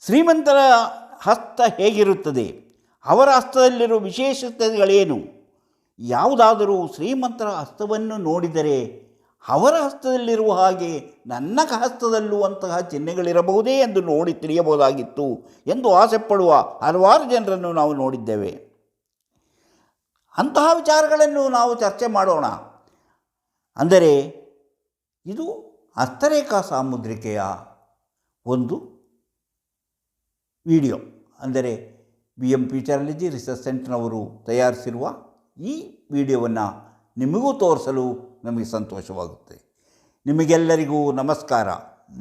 ಶ್ರೀಮಂತರ ಹಸ್ತ ಹೇಗಿರುತ್ತದೆ? ಅವರ ಹಸ್ತದಲ್ಲಿರುವ ವಿಶೇಷತೆಗಳೇನು? ಯಾವುದಾದರೂ ಶ್ರೀಮಂತರ ಹಸ್ತವನ್ನು ನೋಡಿದರೆ ಅವರ ಹಸ್ತದಲ್ಲಿರುವ ಹಾಗೆ ನನ್ನ ಹಸ್ತದಲ್ಲೂ ಅಂತಹ ಚಿಹ್ನೆಗಳಿರಬಹುದೇ ಎಂದು ನೋಡಿ ತಿಳಿಯಬಹುದಾಗಿತ್ತು ಎಂದು ಆಸೆಪಡುವ ಹಲವಾರು ಜನರನ್ನು ನಾವು ನೋಡಿದ್ದೇವೆ. ಅಂತಹ ವಿಚಾರಗಳನ್ನು ನಾವು ಚರ್ಚೆ ಮಾಡೋಣ. ಅಂದರೆ ಇದು ಹಸ್ತರೇಖಾ ಸಾಮುದ್ರಿಕೆಯ ಒಂದು ವಿಡಿಯೋ. ಅಂದರೆ BM ಫ್ಯೂಚರಾಲಜಿ ರಿಸರ್ಚ್ ಸೆಂಟರ್ನವರು ತಯಾರಿಸಿರುವ ಈ ವಿಡಿಯೋವನ್ನು ನಿಮಗೂ ತೋರಿಸಲು ನಮಗೆ ಸಂತೋಷವಾಗುತ್ತೆ. ನಿಮಗೆಲ್ಲರಿಗೂ ನಮಸ್ಕಾರ.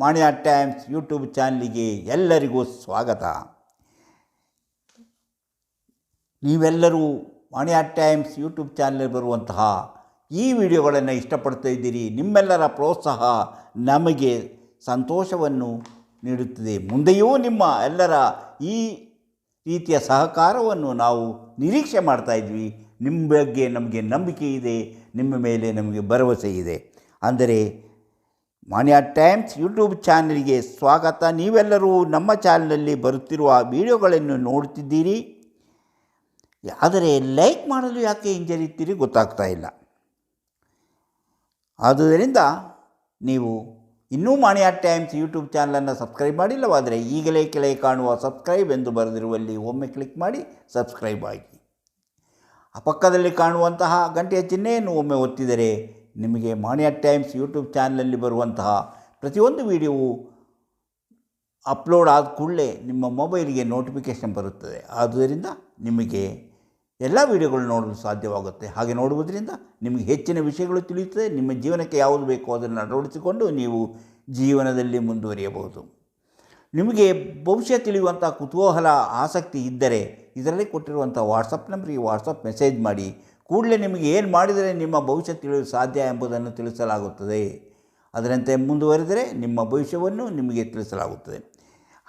ಮಾಣಿಯ ಟೈಮ್ಸ್ ಯೂಟ್ಯೂಬ್ ಚಾನಲಿಗೆ ಎಲ್ಲರಿಗೂ ಸ್ವಾಗತ. ನೀವೆಲ್ಲರೂ ಮಾಣಿಯ ಟೈಮ್ಸ್ ಯೂಟ್ಯೂಬ್ ಚಾನಲ್ ಬರುವಂತಹ ಈ ವಿಡಿಯೋಗಳನ್ನು ಇಷ್ಟಪಡ್ತಾ ಇದ್ದೀರಿ. ನಿಮ್ಮೆಲ್ಲರ ಪ್ರೋತ್ಸಾಹ ನಮಗೆ ಸಂತೋಷವನ್ನು ನೀಡುತ್ತದೆ. ಮುಂದೆಯೂ ನಿಮ್ಮ ಎಲ್ಲರ ಈ ರೀತಿಯ ಸಹಕಾರವನ್ನು ನಾವು ನಿರೀಕ್ಷೆ ಮಾಡ್ತಾಯಿದ್ವಿ. ನಿಮ್ಮ ಬಗ್ಗೆ ನಮಗೆ ನಂಬಿಕೆ ಇದೆ, ನಿಮ್ಮ ಮೇಲೆ ನಮಗೆ ಭರವಸೆ ಇದೆ. ಅಂದರೆ ಮಾಣಿಯ ಟೈಮ್ಸ್ ಯೂಟ್ಯೂಬ್ ಚಾನಲ್ಗೆ ಸ್ವಾಗತ. ನೀವೆಲ್ಲರೂ ನಮ್ಮ ಚಾನಲಲ್ಲಿ ಬರುತ್ತಿರುವ ವಿಡಿಯೋಗಳನ್ನು ನೋಡ್ತಿದ್ದೀರಿ. ಆದರೆ ಲೈಕ್ ಮಾಡಲು ಯಾಕೆ ಹಿಂಜರಿತೀರಿ ಗೊತ್ತಾಗ್ತಾ ಇಲ್ಲ. ಆದುದರಿಂದ ನೀವು ಇನ್ನೂ ಮಾಣಿಯ ಟೈಮ್ಸ್ ಯೂಟ್ಯೂಬ್ ಚಾನಲನ್ನು ಸಬ್ಸ್ಕ್ರೈಬ್ ಮಾಡಿಲ್ಲವಾದರೆ ಈಗಲೇ ಕೆಳಗೆ ಕಾಣುವ ಸಬ್ಸ್ಕ್ರೈಬ್ ಎಂದು ಬರೆದಿರುವಲ್ಲಿ ಒಮ್ಮೆ ಕ್ಲಿಕ್ ಮಾಡಿ ಸಬ್ಸ್ಕ್ರೈಬ್ ಆಗಿ. ಆ ಪಕ್ಕದಲ್ಲಿ ಕಾಣುವಂತಹ ಗಂಟೆಯ ಚಿಹ್ನೆಯನ್ನು ಒಮ್ಮೆ ಒತ್ತಿದರೆ ನಿಮಗೆ ಮಾಣಿಯ ಟೈಮ್ಸ್ ಯೂಟ್ಯೂಬ್ ಚಾನಲಲ್ಲಿ ಬರುವಂತಹ ಪ್ರತಿಯೊಂದು ವಿಡಿಯೋವು ಅಪ್ಲೋಡ್ ಆದ ಕೂಡಲೇ ನಿಮ್ಮ ಮೊಬೈಲಿಗೆ ನೋಟಿಫಿಕೇಷನ್ ಬರುತ್ತದೆ. ಆದುದರಿಂದ ನಿಮಗೆ ಎಲ್ಲ ವಿಡಿಯೋಗಳು ನೋಡಲು ಸಾಧ್ಯವಾಗುತ್ತೆ. ಹಾಗೆ ನೋಡುವುದರಿಂದ ನಿಮಗೆ ಹೆಚ್ಚಿನ ವಿಷಯಗಳು ತಿಳಿಯುತ್ತದೆ. ನಿಮ್ಮ ಜೀವನಕ್ಕೆ ಯಾವುದು ಬೇಕೋ ಅದನ್ನು ಅಳವಡಿಸಿಕೊಂಡು ನೀವು ಜೀವನದಲ್ಲಿ ಮುಂದುವರಿಯಬಹುದು. ನಿಮಗೆ ಭವಿಷ್ಯ ತಿಳಿಯುವಂಥ ಕುತೂಹಲ ಆಸಕ್ತಿ ಇದ್ದರೆ ಇದರಲ್ಲಿ ಕೊಟ್ಟಿರುವಂಥ ವಾಟ್ಸಪ್ ನಂಬರಿಗೆ ವಾಟ್ಸಪ್ ಮೆಸೇಜ್ ಮಾಡಿ. ಕೂಡಲೇ ನಿಮಗೆ ಏನು ಮಾಡಿದರೆ ನಿಮ್ಮ ಭವಿಷ್ಯ ತಿಳಿಯಲು ಸಾಧ್ಯ ಎಂಬುದನ್ನು ತಿಳಿಸಲಾಗುತ್ತದೆ. ಅದರಂತೆ ಮುಂದುವರೆದರೆ ನಿಮ್ಮ ಭವಿಷ್ಯವನ್ನು ನಿಮಗೆ ತಿಳಿಸಲಾಗುತ್ತದೆ.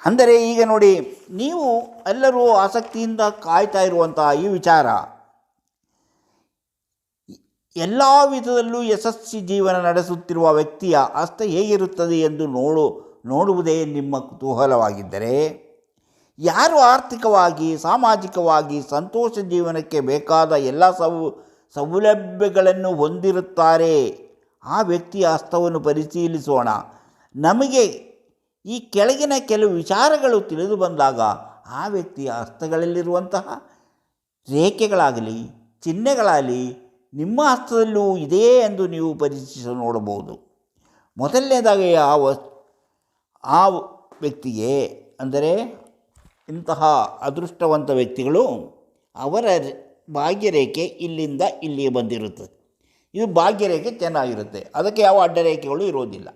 ಅಂದರೆ ಈಗ ನೋಡಿ, ನೀವು ಎಲ್ಲರೂ ಆಸಕ್ತಿಯಿಂದ ಕಾಯ್ತಾ ಇರುವಂತಹ ಈ ವಿಚಾರ, ಎಲ್ಲ ವಿಧದಲ್ಲೂ ಯಶಸ್ವಿ ಜೀವನ ನಡೆಸುತ್ತಿರುವ ವ್ಯಕ್ತಿಯ ಹಸ್ತ ಹೇಗಿರುತ್ತದೆ ಎಂದು ನೋಡುವುದೇ ನಿಮ್ಮ ಕುತೂಹಲವಾಗಿದ್ದರೆ, ಯಾರು ಆರ್ಥಿಕವಾಗಿ ಸಾಮಾಜಿಕವಾಗಿ ಸಂತೋಷ ಜೀವನಕ್ಕೆ ಬೇಕಾದ ಎಲ್ಲ ಸೌಲಭ್ಯಗಳನ್ನು ಹೊಂದಿರುತ್ತಾರೆ ಆ ವ್ಯಕ್ತಿಯ ಹಸ್ತವನ್ನು ಪರಿಶೀಲಿಸೋಣ. ನಮಗೆ ಈ ಕೆಳಗಿನ ಕೆಲವು ವಿಚಾರಗಳು ತಿಳಿದು ಬಂದಾಗ ಆ ವ್ಯಕ್ತಿಯ ಹಸ್ತಗಳಲ್ಲಿರುವಂತಹ ರೇಖೆಗಳಾಗಲಿ ಚಿಹ್ನೆಗಳಾಗಲಿ ನಿಮ್ಮ ಹಸ್ತದಲ್ಲೂ ಇದೆಯೇ ಎಂದು ನೀವು ಪರಿಶೀಲಿಸಿ ನೋಡಬಹುದು. ಮೊದಲನೇದಾಗಿ ಆ ವ್ಯಕ್ತಿಗೆ, ಅಂದರೆ ಇಂತಹ ಅದೃಷ್ಟವಂತ ವ್ಯಕ್ತಿಗಳು, ಅವರ ಭಾಗ್ಯರೇಖೆ ಇಲ್ಲಿಂದ ಇಲ್ಲಿಗೆ ಬಂದಿರುತ್ತದೆ. ಇದು ಭಾಗ್ಯರೇಖೆ ಚೆನ್ನಾಗಿರುತ್ತೆ, ಅದಕ್ಕೆ ಯಾವ ಅಡ್ಡರೇಖೆಗಳು ಇರೋದಿಲ್ಲ.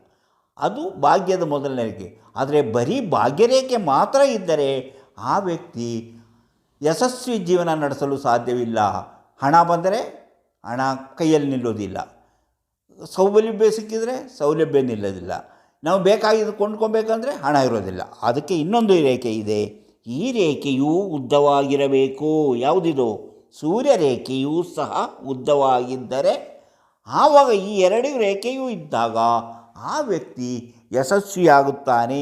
ಅದು ಭಾಗ್ಯದ ಮೊದಲನೇ ರೇಖೆ. ಆದರೆ ಬರೀ ಭಾಗ್ಯರೇಖೆ ಮಾತ್ರ ಇದ್ದರೆ ಆ ವ್ಯಕ್ತಿ ಯಶಸ್ವಿ ಜೀವನ ನಡೆಸಲು ಸಾಧ್ಯವಿಲ್ಲ. ಹಣ ಬಂದರೆ ಹಣ ಕೈಯಲ್ಲಿ ನಿಲ್ಲೋದಿಲ್ಲ, ಸೌಲಭ್ಯ ಸಿಕ್ಕಿದರೆ ಸೌಲಭ್ಯ ನಿಲ್ಲೋದಿಲ್ಲ, ನಾವು ಬೇಕಾಗಿದ್ದು ಕೊಂಡ್ಕೊಬೇಕಂದ್ರೆ ಹಣ ಇರೋದಿಲ್ಲ. ಅದಕ್ಕೆ ಇನ್ನೊಂದು ರೇಖೆ ಇದೆ. ಈ ರೇಖೆಯೂ ಉದ್ದವಾಗಿರಬೇಕು. ಯಾವುದಿದು? ಸೂರ್ಯರೇಖೆಯೂ ಸಹ ಉದ್ದವಾಗಿದ್ದರೆ ಆವಾಗ ಈ ಎರಡು ರೇಖೆಯೂ ಇದ್ದಾಗ ಆ ವ್ಯಕ್ತಿ ಯಶಸ್ವಿಯಾಗುತ್ತಾನೆ,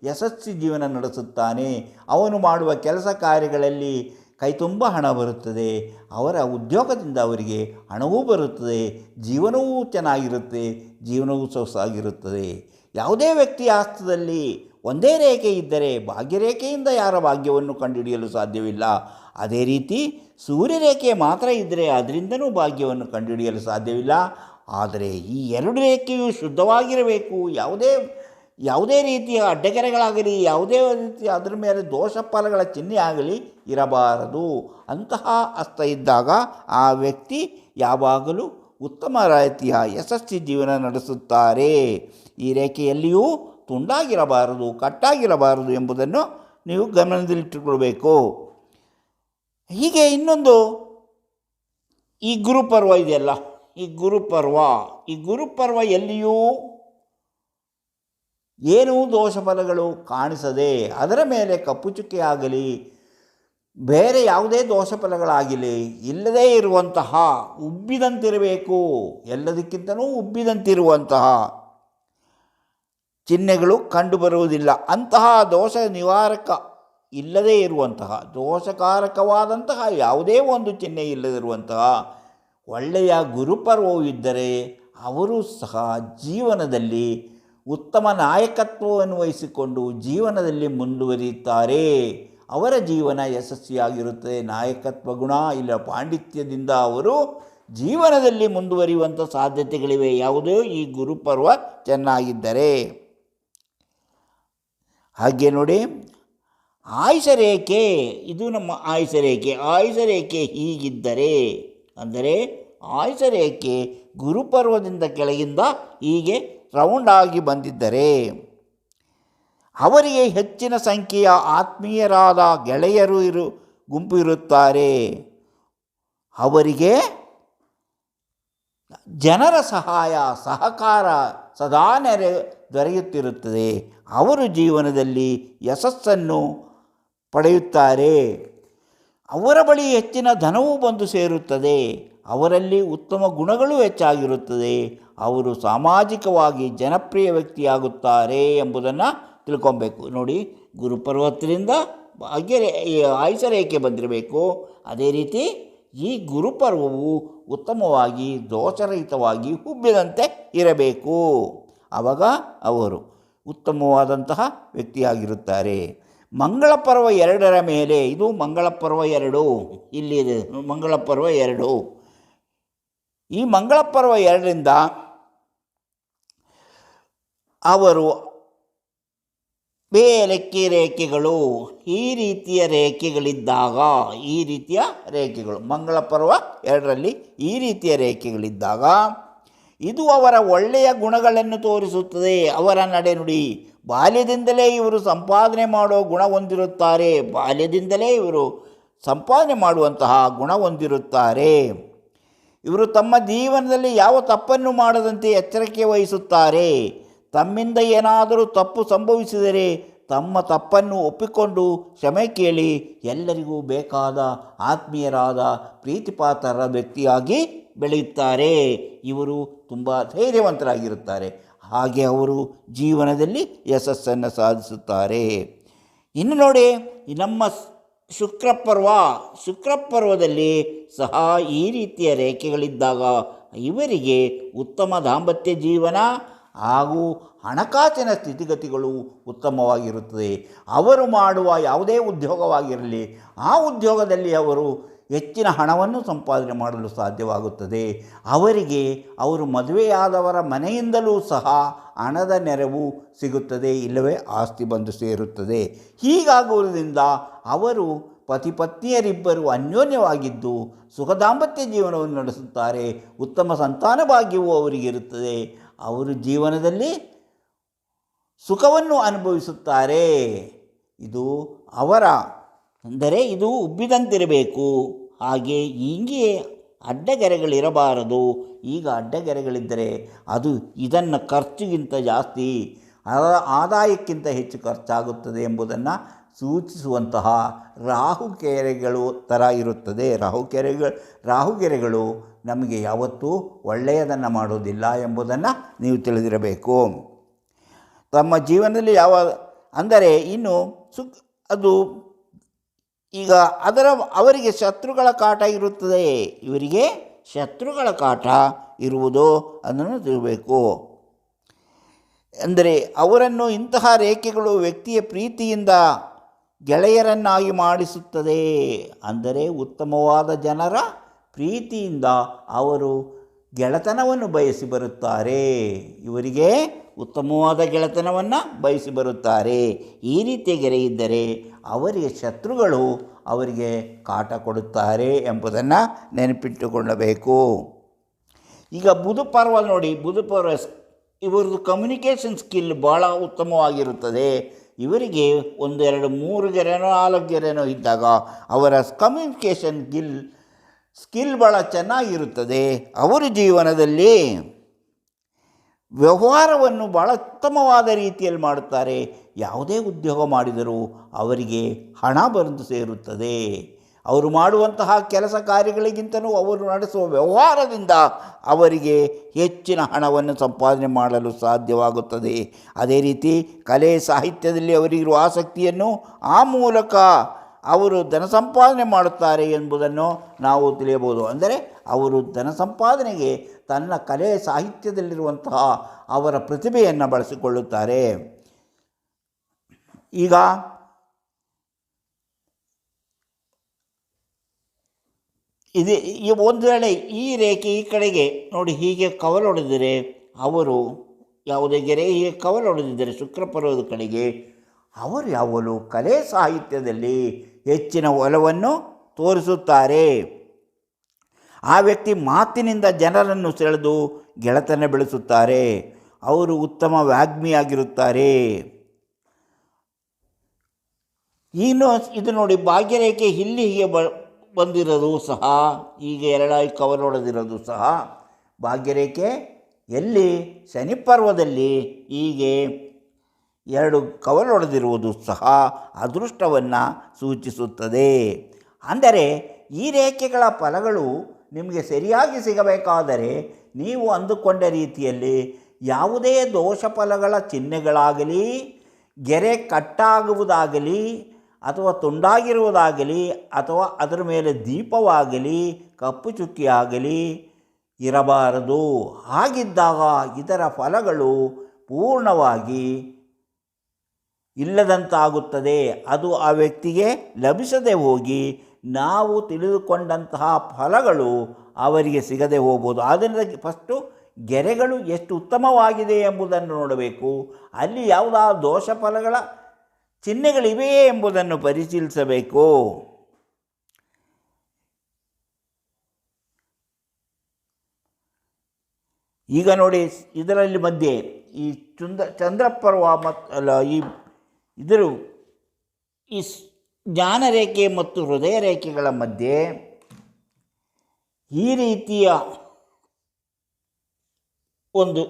ಯಶಸ್ವಿ ಜೀವನ ನಡೆಸುತ್ತಾನೆ. ಅವನು ಮಾಡುವ ಕೆಲಸ ಕಾರ್ಯಗಳಲ್ಲಿ ಕೈ ತುಂಬ ಹಣ ಬರುತ್ತದೆ. ಅವರ ಉದ್ಯೋಗದಿಂದ ಅವರಿಗೆ ಹಣವೂ ಬರುತ್ತದೆ, ಜೀವನವೂ ಚೆನ್ನಾಗಿರುತ್ತೆ, ಜೀವನವೂ ಸೊಗಸಾಗಿರುತ್ತದೆ. ಯಾವುದೇ ವ್ಯಕ್ತಿಯ ಹಸ್ತದಲ್ಲಿ ಒಂದೇ ರೇಖೆ ಇದ್ದರೆ ಭಾಗ್ಯರೇಖೆಯಿಂದ ಯಾರ ಭಾಗ್ಯವನ್ನು ಕಂಡುಹಿಡಿಯಲು ಸಾಧ್ಯವಿಲ್ಲ. ಅದೇ ರೀತಿ ಸೂರ್ಯರೇಖೆ ಮಾತ್ರ ಇದ್ದರೆ ಅದರಿಂದನೂ ಭಾಗ್ಯವನ್ನು ಕಂಡುಹಿಡಿಯಲು ಸಾಧ್ಯವಿಲ್ಲ. ಆದರೆ ಈ ಎರಡು ರೇಖೆಯು ಶುದ್ಧವಾಗಿರಬೇಕು. ಯಾವುದೇ ರೀತಿಯ ಅಡ್ಡಗೆರೆಗಳಾಗಲಿ, ಯಾವುದೇ ರೀತಿಯ ಅದರ ಮೇಲೆ ದೋಷ ಫಲಗಳ ಚಿಹ್ನೆ ಆಗಲಿ ಇರಬಾರದು. ಅಂತಹ ಹಸ್ತ ಇದ್ದಾಗ ಆ ವ್ಯಕ್ತಿ ಯಾವಾಗಲೂ ಉತ್ತಮ ರೀತಿಯ ಯಶಸ್ವಿ ಜೀವನ ನಡೆಸುತ್ತಾರೆ. ಈ ರೇಖೆಯಲ್ಲಿಯೂ ತುಂಡಾಗಿರಬಾರದು, ಕಟ್ಟಾಗಿರಬಾರದು ಎಂಬುದನ್ನು ನೀವು ಗಮನದಲ್ಲಿಟ್ಟುಕೊಳ್ಬೇಕು. ಹೀಗೆ ಇನ್ನೊಂದು, ಈ ಗುರುಪರ್ವ ಇದೆಯಲ್ಲ, ಈ ಗುರುಪರ್ವ ಎಲ್ಲಿಯೂ ಏನೂ ದೋಷ ಫಲಗಳು ಕಾಣಿಸದೆ, ಅದರ ಮೇಲೆ ಕಪ್ಪು ಚುಕ್ಕೆ ಆಗಲಿ ಬೇರೆ ಯಾವುದೇ ದೋಷ ಫಲಗಳಾಗಲಿ ಇಲ್ಲದೇ ಇರುವಂತಹ, ಉಬ್ಬಿದಂತಿರಬೇಕು, ಎಲ್ಲದಕ್ಕಿಂತಲೂ ಉಬ್ಬಿದಂತಿರುವಂತಹ ಚಿಹ್ನೆಗಳು ಕಂಡುಬರುವುದಿಲ್ಲ. ಅಂತಹ ದೋಷ ನಿವಾರಕ ಇಲ್ಲದೇ ಇರುವಂತಹ, ದೋಷಕಾರಕವಾದಂತಹ ಯಾವುದೇ ಒಂದು ಚಿಹ್ನೆ ಇಲ್ಲದಿರುವಂತಹ ಒಳ್ಳೆಯ ಗುರುಪರ್ವವು ಇದ್ದರೆ ಅವರು ಸಹ ಜೀವನದಲ್ಲಿ ಉತ್ತಮ ನಾಯಕತ್ವವನ್ನು ವಹಿಸಿಕೊಂಡು ಜೀವನದಲ್ಲಿ ಮುಂದುವರಿಯುತ್ತಾರೆ. ಅವರ ಜೀವನ ಯಶಸ್ವಿಯಾಗಿರುತ್ತದೆ. ನಾಯಕತ್ವ ಗುಣ ಇಲ್ಲ ಪಾಂಡಿತ್ಯದಿಂದ ಅವರು ಜೀವನದಲ್ಲಿ ಮುಂದುವರಿಯುವಂಥ ಸಾಧ್ಯತೆಗಳಿವೆ. ಯಾವುದೋ ಈ ಗುರುಪರ್ವ ಚೆನ್ನಾಗಿದ್ದರೆ. ಹಾಗೆ ನೋಡಿ, ಆಯುಷರೇಖೆ, ಇದು ನಮ್ಮ ಆಯುಷರೇಖೆ. ಆಯುಷರೇಖೆ ಹೀಗಿದ್ದರೆ ಅಂದರೆ ಆಯುಷರೇಖೆ ಗುರುಪರ್ವದಿಂದ ಕೆಳಗಿಂದ ಹೀಗೆ ರೌಂಡ್ ಆಗಿ ಬಂದಿದ್ದರೆ ಅವರಿಗೆ ಹೆಚ್ಚಿನ ಸಂಖ್ಯೆಯ ಆತ್ಮೀಯರಾದ ಗೆಳೆಯರು ಗುಂಪು ಇರುತ್ತಾರೆ. ಅವರಿಗೆ ಜನರ ಸಹಾಯ ಸಹಕಾರ ಸದಾ ದೊರೆಯುತ್ತಿರುತ್ತದೆ. ಅವರು ಜೀವನದಲ್ಲಿ ಯಶಸ್ಸನ್ನು ಪಡೆಯುತ್ತಾರೆ. ಅವರ ಬಳಿ ಹೆಚ್ಚಿನ ಧನವೂ ಬಂದು ಸೇರುತ್ತದೆ. ಅವರಲ್ಲಿ ಉತ್ತಮ ಗುಣಗಳು ಹೆಚ್ಚಾಗಿರುತ್ತದೆ. ಅವರು ಸಾಮಾಜಿಕವಾಗಿ ಜನಪ್ರಿಯ ವ್ಯಕ್ತಿಯಾಗುತ್ತಾರೆ ಎಂಬುದನ್ನು ತಿಳ್ಕೊಬೇಕು. ನೋಡಿ, ಗುರುಪರ್ವತದಿಂದ ಹಾಗೆ ಆಯುಷರೇಖೆ ಬಂದಿರಬೇಕು. ಅದೇ ರೀತಿ ಈ ಗುರುಪರ್ವವು ಉತ್ತಮವಾಗಿ ದೋಷರಹಿತವಾಗಿ ಹುಬ್ಬಿದಂತೆ ಇರಬೇಕು. ಆವಾಗ ಅವರು ಉತ್ತಮವಾದಂತಹ ವ್ಯಕ್ತಿಯಾಗಿರುತ್ತಾರೆ. ಮಂಗಳಪರ್ವ 2ರ ಮೇಲೆ, ಇದು ಮಂಗಳಪರ್ವ 2 ಇಲ್ಲಿದೆ. ಮಂಗಳಪರ್ವ 2, ಈ ಮಂಗಳಪರ್ವ 2ರಿಂದ ಅವರು ಬೇಲಕ್ಕಿ ರೇಖೆಗಳು, ಈ ರೀತಿಯ ರೇಖೆಗಳಿದ್ದಾಗ, ಈ ರೀತಿಯ ರೇಖೆಗಳು ಮಂಗಳಪರ್ವ 2ರಲ್ಲಿ ಈ ರೀತಿಯ ರೇಖೆಗಳಿದ್ದಾಗ ಇದು ಅವರ ಒಳ್ಳೆಯ ಗುಣಗಳನ್ನು ತೋರಿಸುತ್ತದೆ. ಅವರ ನಡೆನುಡಿ, ಬಾಲ್ಯದಿಂದಲೇ ಇವರು ಸಂಪಾದನೆ ಮಾಡೋ ಗುಣ ಹೊಂದಿರುತ್ತಾರೆ. ಬಾಲ್ಯದಿಂದಲೇ ಇವರು ಸಂಪಾದನೆ ಮಾಡುವಂತಹ ಗುಣ ಹೊಂದಿರುತ್ತಾರೆ. ಇವರು ತಮ್ಮ ಜೀವನದಲ್ಲಿ ಯಾವ ತಪ್ಪನ್ನು ಮಾಡದಂತೆ ಎಚ್ಚರಿಕೆ ವಹಿಸುತ್ತಾರೆ. ತಮ್ಮಿಂದ ಏನಾದರೂ ತಪ್ಪು ಸಂಭವಿಸಿದರೆ ತಮ್ಮ ತಪ್ಪನ್ನು ಒಪ್ಪಿಕೊಂಡು ಕ್ಷಮೆ ಕೇಳಿ ಎಲ್ಲರಿಗೂ ಬೇಕಾದ ಆತ್ಮೀಯರಾದ ಪ್ರೀತಿಪಾತ್ರರ ವ್ಯಕ್ತಿಯಾಗಿ ಬೆಳೆಯುತ್ತಾರೆ. ಇವರು ತುಂಬ ಧೈರ್ಯವಂತರಾಗಿರುತ್ತಾರೆ. ಹಾಗೆ ಅವರು ಜೀವನದಲ್ಲಿ ಯಶಸ್ಸನ್ನು ಸಾಧಿಸುತ್ತಾರೆ. ಇನ್ನು ನೋಡಿ, ನಮ್ಮ ಶುಕ್ರಪರ್ವದಲ್ಲಿ ಸಹ ಈ ರೀತಿಯ ರೇಖೆಗಳಿದ್ದಾಗ ಇವರಿಗೆ ಉತ್ತಮ ದಾಂಪತ್ಯ ಜೀವನ ಹಾಗೂ ಹಣಕಾಸಿನ ಸ್ಥಿತಿಗತಿಗಳು ಉತ್ತಮವಾಗಿರುತ್ತದೆ. ಅವರು ಮಾಡುವ ಯಾವುದೇ ಉದ್ಯೋಗವಾಗಿರಲಿ ಆ ಉದ್ಯೋಗದಲ್ಲಿ ಅವರು ಹೆಚ್ಚಿನ ಹಣವನ್ನು ಸಂಪಾದನೆ ಮಾಡಲು ಸಾಧ್ಯವಾಗುತ್ತದೆ. ಅವರಿಗೆ ಅವರು ಮದುವೆಯಾದವರ ಮನೆಯಿಂದಲೂ ಸಹ ಹಣದ ನೆರವು ಸಿಗುತ್ತದೆ, ಇಲ್ಲವೇ ಆಸ್ತಿ ಬಂದು ಸೇರುತ್ತದೆ. ಹೀಗಾಗುವುದರಿಂದ ಅವರು ಪತಿ ಪತ್ನಿಯರಿಬ್ಬರು ಅನ್ಯೋನ್ಯವಾಗಿದ್ದು ಸುಖ ದಾಂಪತ್ಯ ಜೀವನವನ್ನು ನಡೆಸುತ್ತಾರೆ. ಉತ್ತಮ ಸಂತಾನ ಭಾಗ್ಯವೂ ಅವರಿಗಿರುತ್ತದೆ. ಅವರು ಜೀವನದಲ್ಲಿ ಸುಖವನ್ನು ಅನುಭವಿಸುತ್ತಾರೆ. ಇದು ಅವರ ಅಂದರೆ ಇದು ಉಬ್ಬಿದಂತಿರಬೇಕು. ಹಾಗೆ ಹೀಗೆ ಅಡ್ಡಗೆರೆಗಳಿರಬಾರದು. ಈಗ ಅಡ್ಡಗೆರೆಗಳಿದ್ದರೆ ಅದು ಇದನ್ನು ಖರ್ಚಿಗಿಂತ ಜಾಸ್ತಿ, ಆದಾಯಕ್ಕಿಂತ ಹೆಚ್ಚು ಖರ್ಚಾಗುತ್ತದೆ ಎಂಬುದನ್ನು ಸೂಚಿಸುವಂತಹ ರಾಹುಗೆರೆಗಳು ಥರ ಇರುತ್ತದೆ. ರಾಹುಗೆರೆಗಳು ನಮಗೆ ಯಾವತ್ತೂ ಒಳ್ಳೆಯದನ್ನು ಮಾಡೋದಿಲ್ಲ ಎಂಬುದನ್ನು ನೀವು ತಿಳಿದಿರಬೇಕು. ತಮ್ಮ ಜೀವನದಲ್ಲಿ ಅಂದರೆ ಇನ್ನು ಅದು ಈಗ ಅವರಿಗೆ ಶತ್ರುಗಳ ಕಾಟ ಇರುತ್ತದೆ. ಇವರಿಗೆ ಶತ್ರುಗಳ ಕಾಟ ಇರುವುದು ಅದನ್ನು ತಿಳಿಯಬೇಕು. ಅಂದರೆ ಅವರನ್ನು ಇಂತಹ ರೇಖೆಗಳು ವ್ಯಕ್ತಿಯ ಪ್ರೀತಿಯಿಂದ ಗೆಳೆಯರನ್ನಾಗಿ ಮಾಡಿಸುತ್ತದೆ. ಅಂದರೆ ಉತ್ತಮವಾದ ಜನರ ಪ್ರೀತಿಯಿಂದ ಅವರು ಗೆಳೆತನವನ್ನು ಬಯಸಿ ಬರುತ್ತಾರೆ. ಇವರಿಗೆ ಉತ್ತಮವಾದ ಗೆಳೆತನವನ್ನು ಬಯಸಿ ಬರುತ್ತಾರೆ. ಈ ರೀತಿಯ ಗೆರೆ ಇದ್ದರೆ ಅವರಿಗೆ ಶತ್ರುಗಳು ಅವರಿಗೆ ಕಾಟ ಕೊಡುತ್ತಾರೆ ಎಂಬುದನ್ನು ನೆನಪಿಟ್ಟುಕೊಳ್ಳಬೇಕು. ಈಗ ಬುಧಪರ್ವ ನೋಡಿ, ಬುಧಪರ್ವ ಇವರದ್ದು ಕಮ್ಯುನಿಕೇಷನ್ ಸ್ಕಿಲ್ ಭಾಳ ಉತ್ತಮವಾಗಿರುತ್ತದೆ. ಇವರಿಗೆ 1, 2, 3 ಗೆರೆನೋ 4 ಗೆರೆನೋ ಇದ್ದಾಗ ಅವರ ಕಮ್ಯುನಿಕೇಷನ್ ಸ್ಕಿಲ್ ಭಾಳ ಚೆನ್ನಾಗಿರುತ್ತದೆ. ಅವರ ಜೀವನದಲ್ಲಿ ವ್ಯವಹಾರವನ್ನು ಭಾಳ ಉತ್ತಮವಾದ ರೀತಿಯಲ್ಲಿ ಮಾಡುತ್ತಾರೆ. ಯಾವುದೇ ಉದ್ಯೋಗ ಮಾಡಿದರೂ ಅವರಿಗೆ ಹಣ ಬಂದು ಸೇರುತ್ತದೆ. ಅವರು ಮಾಡುವಂತಹ ಕೆಲಸ ಕಾರ್ಯಗಳಿಗಿಂತಲೂ ಅವರು ನಡೆಸುವ ವ್ಯವಹಾರದಿಂದ ಅವರಿಗೆ ಹೆಚ್ಚಿನ ಹಣವನ್ನು ಸಂಪಾದನೆ ಮಾಡಲು ಸಾಧ್ಯವಾಗುತ್ತದೆ. ಅದೇ ರೀತಿ ಕಲೆ ಸಾಹಿತ್ಯದಲ್ಲಿ ಅವರಿಗಿರುವ ಆಸಕ್ತಿಯನ್ನು ಆ ಮೂಲಕ ಅವರು ಧನ ಸಂಪಾದನೆ ಮಾಡುತ್ತಾರೆ ಎಂಬುದನ್ನು ನಾವು ತಿಳಿಯಬಹುದು. ಅಂದರೆ ಅವರು ಧನ ಸಂಪಾದನೆಗೆ ತನ್ನ ಕಲೆ ಸಾಹಿತ್ಯದಲ್ಲಿರುವಂತಹ ಅವರ ಪ್ರತಿಭೆಯನ್ನು ಬಳಸಿಕೊಳ್ಳುತ್ತಾರೆ. ಈಗ ಒಂದು ವೇಳೆ ಈ ರೇಖೆ ಈ ಕಡೆಗೆ ನೋಡಿ ಹೀಗೆ ಕವಲೊಡೆದರೆ ಅವರು ಯಾವುದೇ ಗೆರೆ ಹೀಗೆ ಕವಲೊಡೆದಿದ್ದರೆ ಶುಕ್ರಪರ್ವದ ಕಡೆಗೆ ಅವರು ಯಾವಾಗಲೂ ಕಲೆ ಸಾಹಿತ್ಯದಲ್ಲಿ ಹೆಚ್ಚಿನ ಒಲವನ್ನು ತೋರಿಸುತ್ತಾರೆ. ಆ ವ್ಯಕ್ತಿ ಮಾತಿನಿಂದ ಜನರನ್ನು ಸೆಳೆದು ಗೆಳೆತನ ಬೆಳೆಸುತ್ತಾರೆ. ಅವರು ಉತ್ತಮ ವಾಗ್ಮಿಯಾಗಿರುತ್ತಾರೆ. ಇನ್ನು ಇದು ನೋಡಿ ಭಾಗ್ಯರೇಖೆ ಇಲ್ಲಿ ಹೀಗೆ ಬಂದಿರೋದು ಸಹ, ಈಗ ಎರಡಾಗಿ ಕವಲೊಡೆದಿರೋದು ಸಹ ಭಾಗ್ಯರೇಖೆ ಎಲ್ಲಿ ಶನಿ ಪರ್ವದಲ್ಲಿ ಹೀಗೆ ಎರಡು ಕವಲೊಡೆದಿರುವುದು ಸಹ ಅದೃಷ್ಟವನ್ನು ಸೂಚಿಸುತ್ತದೆ. ಅಂದರೆ ಈ ರೇಖೆಗಳ ಫಲಗಳು ನಿಮಗೆ ಸರಿಯಾಗಿ ಸಿಗಬೇಕಾದರೆ ನೀವು ಅಂದುಕೊಂಡ ರೀತಿಯಲ್ಲಿ ಯಾವುದೇ ದೋಷ ಫಲಗಳ ಚಿಹ್ನೆಗಳಾಗಲಿ, ಗೆರೆ ಕಟ್ಟಾಗುವುದಾಗಲಿ ಅಥವಾ ತುಂಡಾಗಿರುವುದಾಗಲಿ ಅಥವಾ ಅದರ ಮೇಲೆ ದೀಪವಾಗಲಿ ಕಪ್ಪು ಚುಕ್ಕಿಯಾಗಲಿ ಇರಬಾರದು. ಹಾಗಿದ್ದಾಗ ಇದರ ಫಲಗಳು ಪೂರ್ಣವಾಗಿ ಇಲ್ಲದಂತಾಗುತ್ತದೆ. ಅದು ಆ ವ್ಯಕ್ತಿಗೆ ಲಭಿಸದೆ ಹೋಗಿ ನಾವು ತಿಳಿದುಕೊಂಡಂತಹ ಫಲಗಳು ಅವರಿಗೆ ಸಿಗದೆ ಹೋಗ್ಬೋದು. ಆದ್ದರಿಂದ ಫಸ್ಟು ಗೆರೆಗಳು ಎಷ್ಟು ಉತ್ತಮವಾಗಿದೆ ಎಂಬುದನ್ನು ನೋಡಬೇಕು. ಅಲ್ಲಿ ಯಾವುದಾದ ದೋಷ ಫಲಗಳ ಚಿಹ್ನೆಗಳಿವೆಯೇ ಎಂಬುದನ್ನು ಪರಿಶೀಲಿಸಬೇಕು. ಈಗ ನೋಡಿ ಇದರಲ್ಲಿ ಮಧ್ಯೆ ಈ ಚಂದ್ರಪರ್ವ ಈ ಜ್ಞಾನರೇಖೆ ಮತ್ತು ಹೃದಯ ರೇಖೆಗಳ ಮಧ್ಯೆ ಈ ರೀತಿಯ ಒಂದು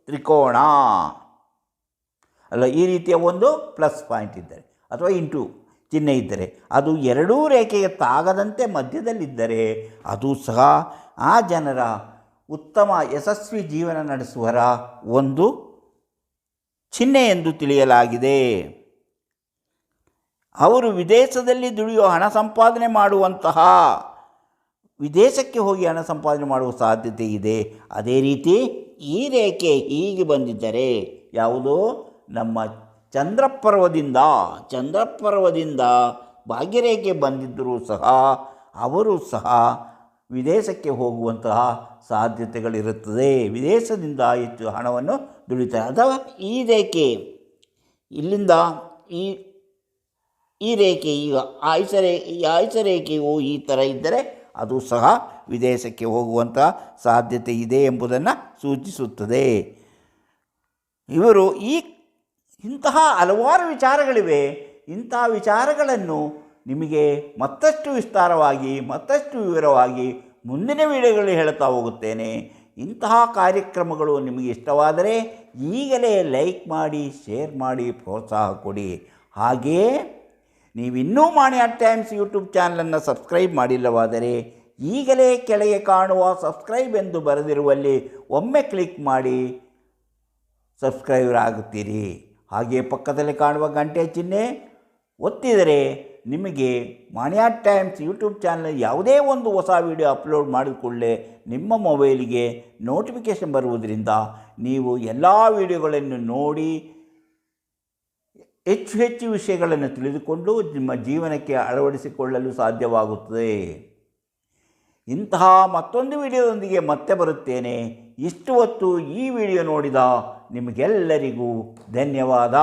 ತ್ರಿಕೋಣ ಈ ರೀತಿಯ ಒಂದು ಪ್ಲಸ್ ಪಾಯಿಂಟ್ ಇದ್ದರೆ ಅಥವಾ ಇಂಟು ಚಿಹ್ನೆ ಇದ್ದರೆ ಅದು ಎರಡೂ ರೇಖೆಗೆ ತಾಗದಂತೆ ಮಧ್ಯದಲ್ಲಿದ್ದರೆ ಅದು ಸಹ ಆ ಜನರ ಉತ್ತಮ ಯಶಸ್ವಿ ಜೀವನ ನಡೆಸುವರ ಒಂದು ಚಿಹ್ನೆ ಎಂದು ತಿಳಿಯಲಾಗಿದೆ. ಅವರು ವಿದೇಶದಲ್ಲಿ ದುಡಿಯುವ ಹಣ ಸಂಪಾದನೆ ಮಾಡುವಂತಹ ವಿದೇಶಕ್ಕೆ ಹೋಗಿ ಹಣ ಸಂಪಾದನೆ ಮಾಡುವ ಸಾಧ್ಯತೆ ಇದೆ. ಅದೇ ರೀತಿ ಈ ರೇಖೆ ಹೀಗೆ ಬಂದಿದ್ದರೆ ಯಾವುದು ನಮ್ಮ ಚಂದ್ರಪರ್ವದಿಂದ ಭಾಗ್ಯರೇಖೆ ಬಂದಿದ್ದರೂ ಸಹ ಅವರು ಸಹ ವಿದೇಶಕ್ಕೆ ಹೋಗುವಂತಹ ಸಾಧ್ಯತೆಗಳಿರುತ್ತದೆ. ವಿದೇಶದಿಂದ ಹೆಚ್ಚು ಹಣವನ್ನು ದುಡಿತಾರೆ. ಅಥವಾ ಈ ರೇಖೆ ಇಲ್ಲಿಂದ ಈ ರೇಖೆ ಈಗ ಆಯುಷ ರೇಖೆಯು ಈ ಥರ ಇದ್ದರೆ ಅದು ಸಹ ವಿದೇಶಕ್ಕೆ ಹೋಗುವಂಥ ಸಾಧ್ಯತೆ ಇದೆ ಎಂಬುದನ್ನು ಸೂಚಿಸುತ್ತದೆ. ಇವರು ಇಂತಹ ಹಲವಾರು ವಿಚಾರಗಳಿವೆ. ಇಂತಹ ವಿಚಾರಗಳನ್ನು ನಿಮಗೆ ಮತ್ತಷ್ಟು ವಿಸ್ತಾರವಾಗಿ ಮತ್ತಷ್ಟು ವಿವರವಾಗಿ ಮುಂದಿನ ವಿಡಿಯೋಗಳಲ್ಲಿ ಹೇಳ್ತಾ ಹೋಗುತ್ತೇನೆ. ಇಂತಹ ಕಾರ್ಯಕ್ರಮಗಳು ನಿಮಗೆ ಇಷ್ಟವಾದರೆ ಈಗಲೇ ಲೈಕ್ ಮಾಡಿ, ಶೇರ್ ಮಾಡಿ, ಪ್ರೋತ್ಸಾಹ ಕೊಡಿ. ಹಾಗೆಯೇ ನೀವಿನ್ನೂ ಮಾಣಿ ಅಟ್ ಟೈಮ್ಸ್ ಯೂಟ್ಯೂಬ್ ಚಾನಲನ್ನು ಸಬ್ಸ್ಕ್ರೈಬ್ ಮಾಡಿಲ್ಲವಾದರೆ ಈಗಲೇ ಕೆಳಗೆ ಕಾಣುವ ಸಬ್ಸ್ಕ್ರೈಬ್ ಎಂದು ಬರೆದಿರುವಲ್ಲಿ ಒಮ್ಮೆ ಕ್ಲಿಕ್ ಮಾಡಿ ಸಬ್ಸ್ಕ್ರೈಬರ್ ಆಗುತ್ತೀರಿ. ಹಾಗೆಯೇ ಪಕ್ಕದಲ್ಲಿ ಕಾಣುವ ಗಂಟೆ ಚಿಹ್ನೆ ಒತ್ತಿದರೆ ನಿಮಗೆ ಮಾಣಿ ಅಟ್ ಟೈಮ್ಸ್ ಯೂಟ್ಯೂಬ್ ಚಾನಲ್ ಯಾವುದೇ ಒಂದು ಹೊಸ ವಿಡಿಯೋ ಅಪ್ಲೋಡ್ ಮಾಡಿದ ಕೂಡಲೇ ನಿಮ್ಮ ಮೊಬೈಲಿಗೆ ನೋಟಿಫಿಕೇಷನ್ ಬರುವುದರಿಂದ ನೀವು ಎಲ್ಲ ವಿಡಿಯೋಗಳನ್ನು ನೋಡಿ ಹೆಚ್ಚು ವಿಷಯಗಳನ್ನು ತಿಳಿದುಕೊಂಡು ನಿಮ್ಮ ಜೀವನಕ್ಕೆ ಅಳವಡಿಸಿಕೊಳ್ಳಲು ಸಾಧ್ಯವಾಗುತ್ತದೆ. ಇಂತಹ ಮತ್ತೊಂದು ವಿಡಿಯೋದೊಂದಿಗೆ ಮತ್ತೆ ಬರುತ್ತೇನೆ. ಇಷ್ಟು ಹೊತ್ತು ಈ ವಿಡಿಯೋ ನೋಡಿದ ನಿಮಗೆಲ್ಲರಿಗೂ ಧನ್ಯವಾದ.